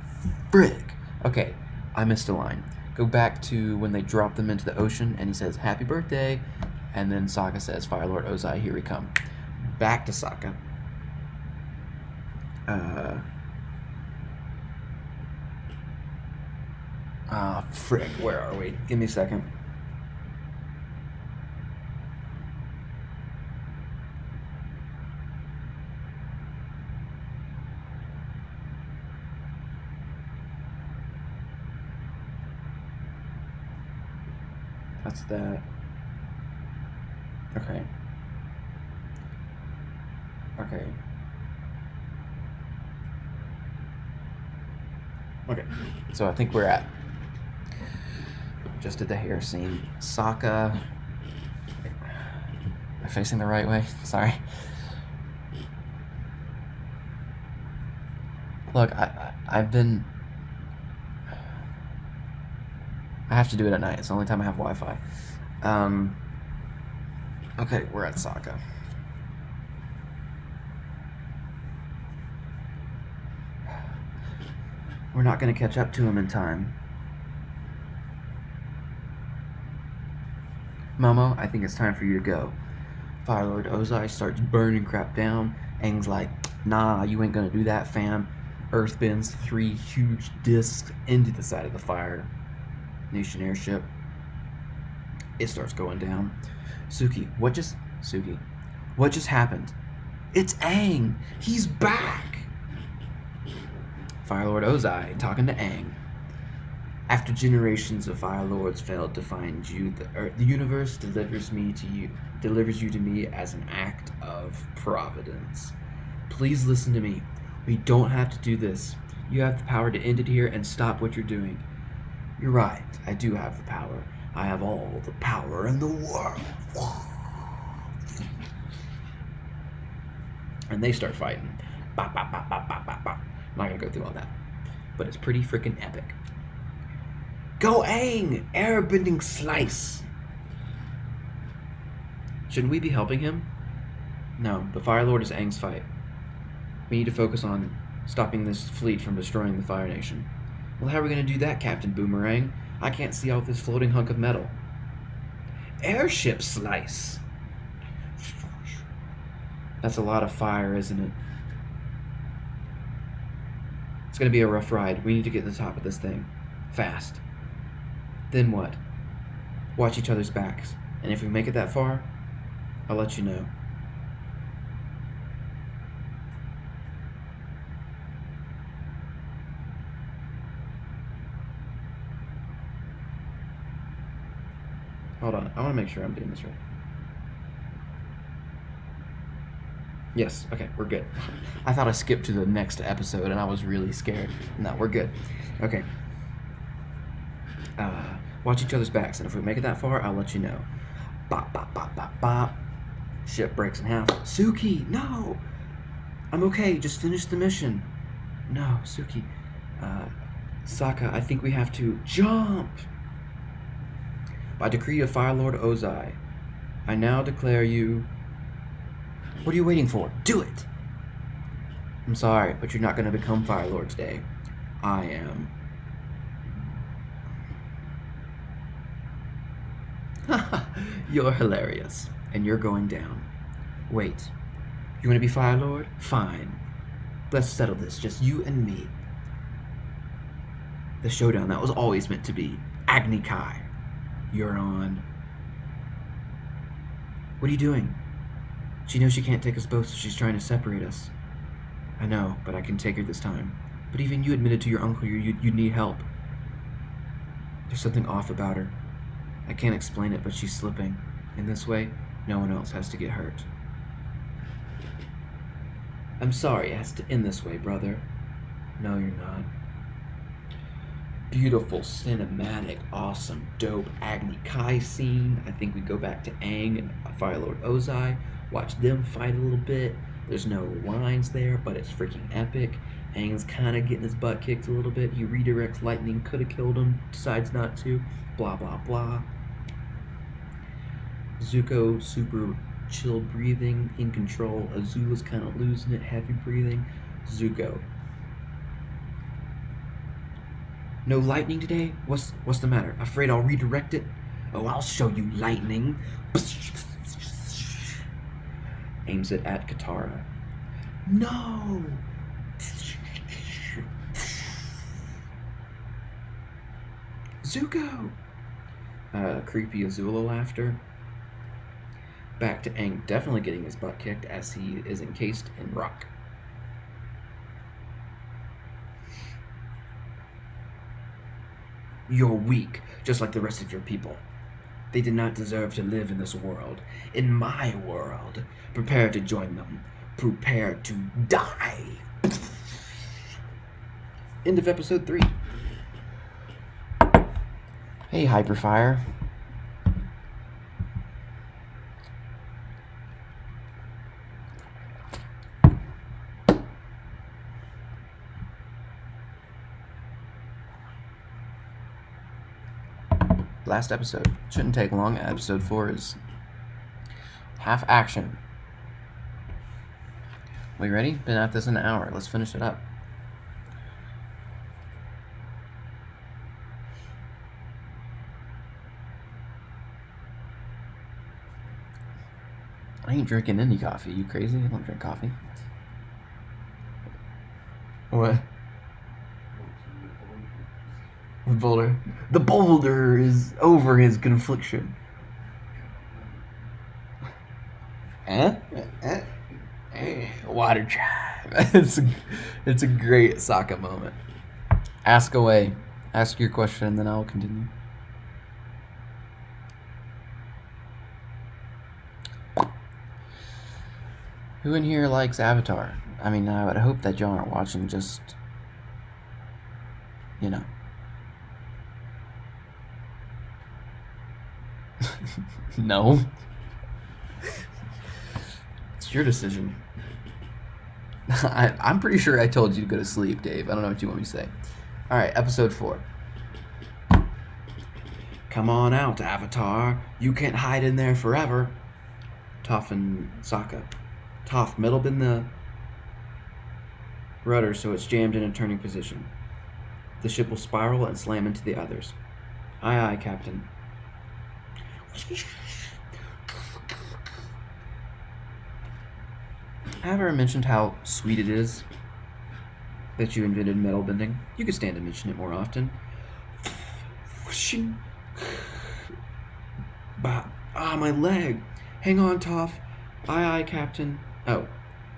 frick. Okay, I missed a line. Go back to when they drop them into the ocean, and he says, "Happy birthday," and then Sokka says, "Fire Lord Ozai, here we come." Back to Sokka. Frick, where are we? Give me a second. That's that. Okay. Okay. Okay. So I think we're at just at the hair scene. Sokka. Am I facing the right way? Sorry. Look, I've been. I have to do it at night. It's the only time I have Wi-Fi. Okay, we're at Sokka. We're not going to catch up to him in time. Momo, I think it's time for you to go. Fire Lord Ozai starts burning crap down. Aang's like, nah, you ain't going to do that, fam. Earth bends 3 huge discs into the side of the Fire Nation airship. It starts going down. Suki, what just happened? It's Aang. He's back. Fire Lord Ozai talking to Aang. After generations of Fire Lords failed to find you, the universe delivers you to me as an act of providence. Please listen to me. We don't have to do this. You have the power to end it here and stop what you're doing. You're right. I do have the power. I have all the power in the world. And they start fighting. Bop, bop, bop, bop, bop, bop, bop. I'm not going to go through all that. But it's pretty freaking epic. Go Aang! Airbending slice! Shouldn't we be helping him? No, the Fire Lord is Aang's fight. We need to focus on stopping this fleet from destroying the Fire Nation. Well, how are we going to do that, Captain Boomerang? I can't see out this floating hunk of metal. Airship slice! That's a lot of fire, isn't it? It's going to be a rough ride. We need to get to the top of this thing. Fast. Then what? Watch each other's backs. And if we make it that far, I'll let you know. Hold on. I want to make sure I'm doing this right. Yes, okay, we're good. I thought I skipped to the next episode and I was really scared. No, we're good. Okay. Watch each other's backs, and if we make it that far, I'll let you know. Bop, bop, bop, bop, bop. Ship breaks in half. Suki, no! I'm okay, just finish the mission. No, Suki. Sokka, I think we have to jump! By decree of Fire Lord Ozai, I now declare you... What are you waiting for? Do it! I'm sorry, but you're not going to become Fire Lord today. I am. You're hilarious, and you're going down. Wait, you want to be Fire Lord? Fine. Let's settle this, just you and me. The showdown that was always meant to be. Agni Kai. You're on. What are you doing? She knows she can't take us both, so she's trying to separate us. I know, but I can take her this time. But even you admitted to your uncle you need help. There's something off about her. I can't explain it, but she's slipping. In this way, no one else has to get hurt. I'm sorry it has to end this way, brother. No, you're not. Beautiful, cinematic, awesome, dope Agni Kai scene. I think we go back to Aang and Fire Lord Ozai, watch them fight a little bit. There's no lines there, but it's freaking epic. Aang's kind of getting his butt kicked a little bit. He redirects lightning, could have killed him, decides not to. Blah, blah, blah. Zuko, super chill breathing, in control. Azula's kind of losing it, heavy breathing. Zuko. No lightning today? What's the matter? Afraid I'll redirect it? Oh, I'll show you lightning. Aims it at Katara. No! Zuko! Creepy Azula laughter. Back to Aang definitely getting his butt kicked as he is encased in rock. You're weak, just like the rest of your people. They did not deserve to live in this world. In my world. Prepare to join them. Prepare to die. End of episode 3. Hey, Hyperfire. Last episode. Shouldn't take long. Episode 4 is half action. We ready? Been at this an hour. Let's finish it up. I ain't drinking any coffee. You crazy? I don't drink coffee. What? Boulder. The boulder is over his confliction. Water tribe. It's a great Sokka moment. Ask away. Ask your question, and then I'll continue. Who in here likes Avatar? I mean, I would hope that y'all aren't watching just, you know. No. It's your decision. I'm pretty sure I told you to go to sleep, Dave. I don't know what you want me to say. Alright, episode 4. Come on out, Avatar. You can't hide in there forever. Toph and Sokka. Toph, middle bin the rudder so it's jammed in a turning position. The ship will spiral and slam into the others. Aye, aye, Captain. Have I ever mentioned how sweet it is that you invented metal bending? You could stand to mention it more often. My leg. Hang on, Toph. Aye, aye, Captain. Oh,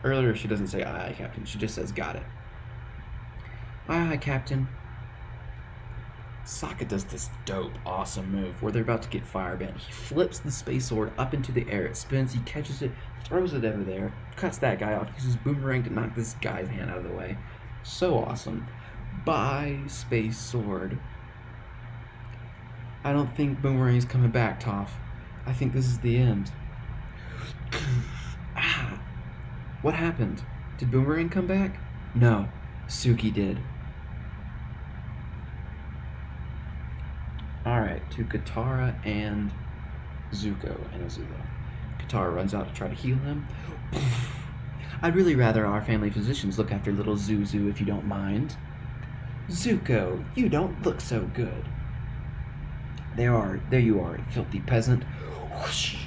earlier she doesn't say aye, aye, Captain. She just says got it. Aye, aye, Captain. Sokka does this dope, awesome move where they're about to get firebent. He flips the space sword up into the air. It spins, he catches it, throws it over there, cuts that guy off, uses boomerang to knock this guy's hand out of the way. So awesome. Bye, space sword. I don't think Boomerang's coming back, Toph. I think this is the end. What happened? Did Boomerang come back? No, Suki did. Alright, to Katara and Zuko and Azula. Katara runs out to try to heal him. I'd really rather our family physicians look after little Zuzu if you don't mind. Zuko, you don't look so good. There you are, filthy peasant. Whoosh.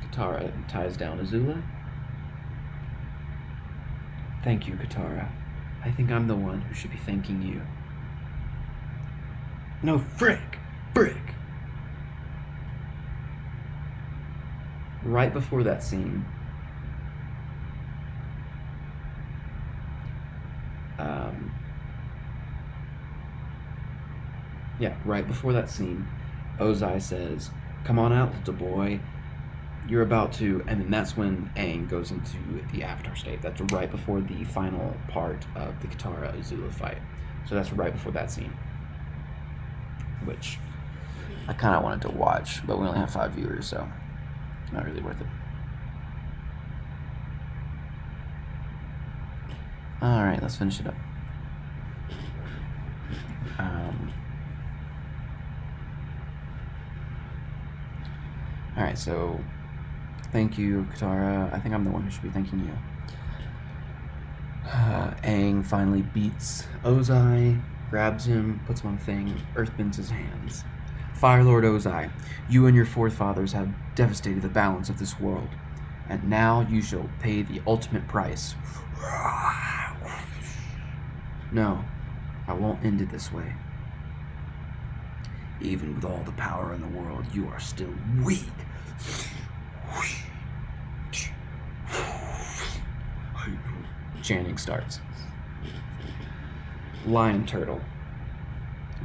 Katara ties down Azula. Thank you, Katara. I think I'm the one who should be thanking you. No, frick! Right before that scene, Yeah, right before that scene, Ozai says, "Come on out, little boy. You're about to," and then that's when Aang goes into the Avatar state. That's right before the final part of the Katara Azula fight. So that's right before that scene, which I kind of wanted to watch, but we only have 5 viewers, so not really worth it. All right, let's finish it up. All right, so thank you, Katara. I think I'm the one who should be thanking you. Aang finally beats Ozai, grabs him, puts him on the thing, earthbends his hands. Fire Lord Ozai, you and your forefathers have devastated the balance of this world, and now you shall pay the ultimate price. No, I won't end it this way. Even with all the power in the world, you are still weak. Chanting starts. Lion Turtle.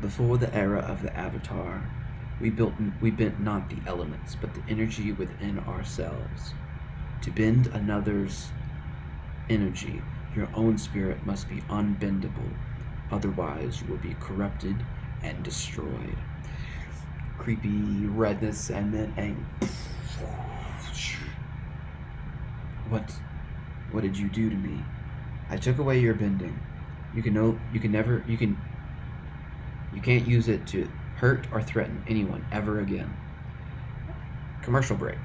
Before the era of the Avatar, we bent not the elements, but the energy within ourselves. To bend another's energy, your own spirit must be unbendable. Otherwise, you will be corrupted and destroyed. Creepy redness, and then Aang. What did you do to me? I took away your bending. You can't use it to hurt or threaten anyone ever again. Commercial break.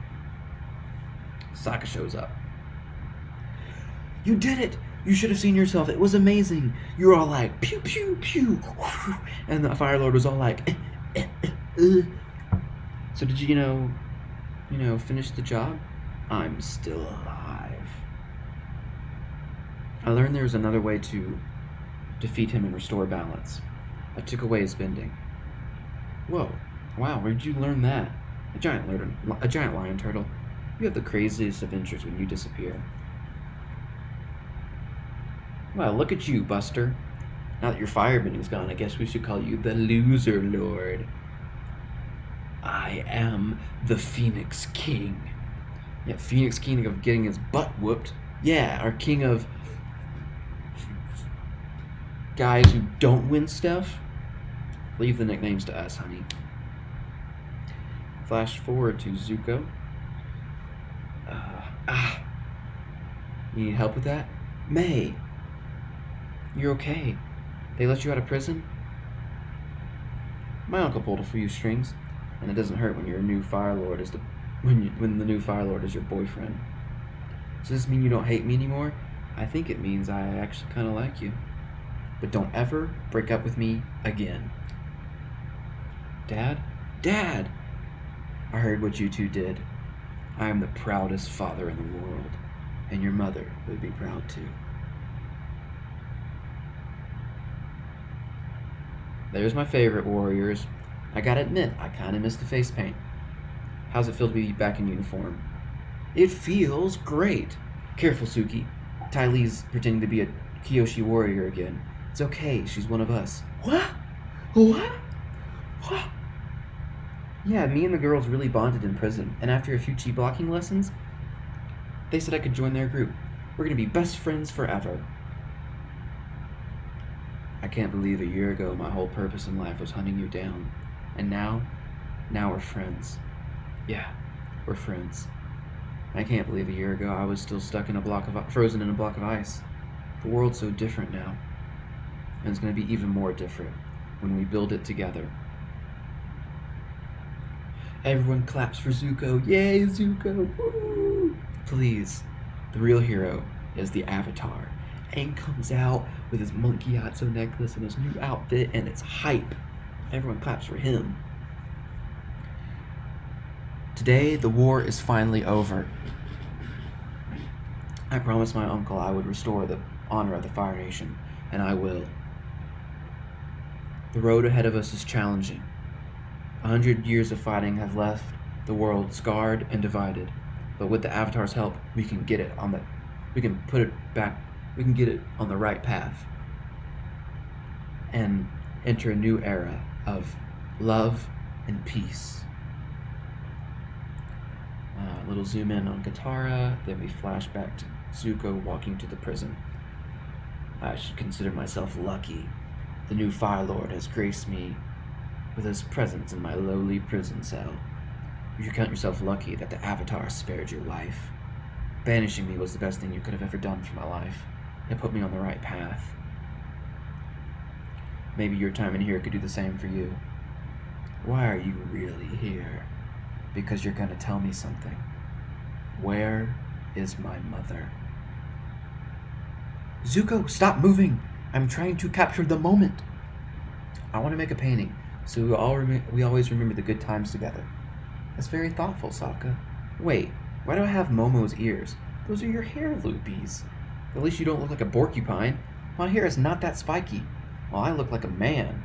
Sokka shows up. You did it! You should have seen yourself. It was amazing. You were all like, pew, pew, pew. And the Fire Lord was all like, So did you, finish the job? I'm still alive. I learned there was another way to defeat him and restore balance. I took away his bending. Whoa. Wow, where did you learn that? A giant lion turtle. You have the craziest adventures when you disappear. Well, look at you, Buster. Now that your firebending's gone, I guess we should call you the Loser Lord. I am the Phoenix King. Yeah, Phoenix King of getting his butt whooped. Yeah, our king of guys who don't win stuff. Leave the nicknames to us, honey. Flash forward to Zuko. You need help with that? May. You're okay. They let you out of prison? My uncle pulled a few strings, and it doesn't hurt when your new Fire Lord is when the new Fire Lord is your boyfriend. Does this mean you don't hate me anymore? I think it means I actually kind of like you. But don't ever break up with me again. Dad? Dad! I heard what you two did. I am the proudest father in the world, and your mother would be proud too. There's my favorite warriors. I gotta admit, I kinda miss the face paint. How's it feel to be back in uniform? It feels great. Careful, Suki. Ty Lee's pretending to be a Kyoshi warrior again. It's okay, she's one of us. What? What? What? Yeah, me and the girls really bonded in prison, and after a few chi blocking lessons, they said I could join their group. We're gonna be best friends forever. I can't believe a year ago my whole purpose in life was hunting you down. And now we're friends. Yeah, we're friends. I can't believe a year ago I was still stuck in frozen in a block of ice. The world's so different now. And it's going to be even more different when we build it together. Everyone claps for Zuko. Yay, Zuko! Woo! Please, the real hero is the Avatar. Aang comes out with his monkey Atso necklace and his new outfit, and it's hype. Everyone claps for him. Today, the war is finally over. I promised my uncle I would restore the honor of the Fire Nation, and I will. The road ahead of us is challenging. 100 years of fighting have left the world scarred and divided, but with the Avatar's help, we can get it on the right path. And enter a new era of love and peace. A little zoom in on Katara, then we flash back to Zuko walking to the prison. I should consider myself lucky. The new Fire Lord has graced me with his presence in my lowly prison cell. You should count yourself lucky that the Avatar spared your life. Banishing me was the best thing you could have ever done for my life. It put me on the right path. Maybe your time in here could do the same for you. Why are you really here? Because you're gonna tell me something. Where is my mother? Zuko, stop moving! I'm trying to capture the moment. I want to make a painting, so we always remember the good times together. That's very thoughtful, Sokka. Wait, why do I have Momo's ears? Those are your hair loopies. At least you don't look like a porcupine. My hair is not that spiky. Well, I look like a man.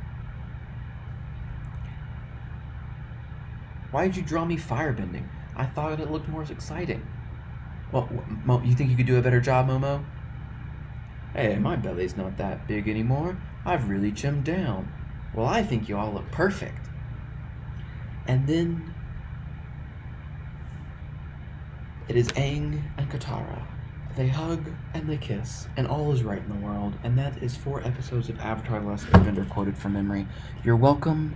Why did you draw me firebending? I thought it looked more exciting. Well, you think you could do a better job, Momo? Hey, my belly's not that big anymore. I've really trimmed down. Well, I think you all look perfect. And then it is Aang and Katara. They hug and they kiss, and all is right in the world. And that is 4 episodes of Avatar: Last Airbender quoted from memory. You're welcome.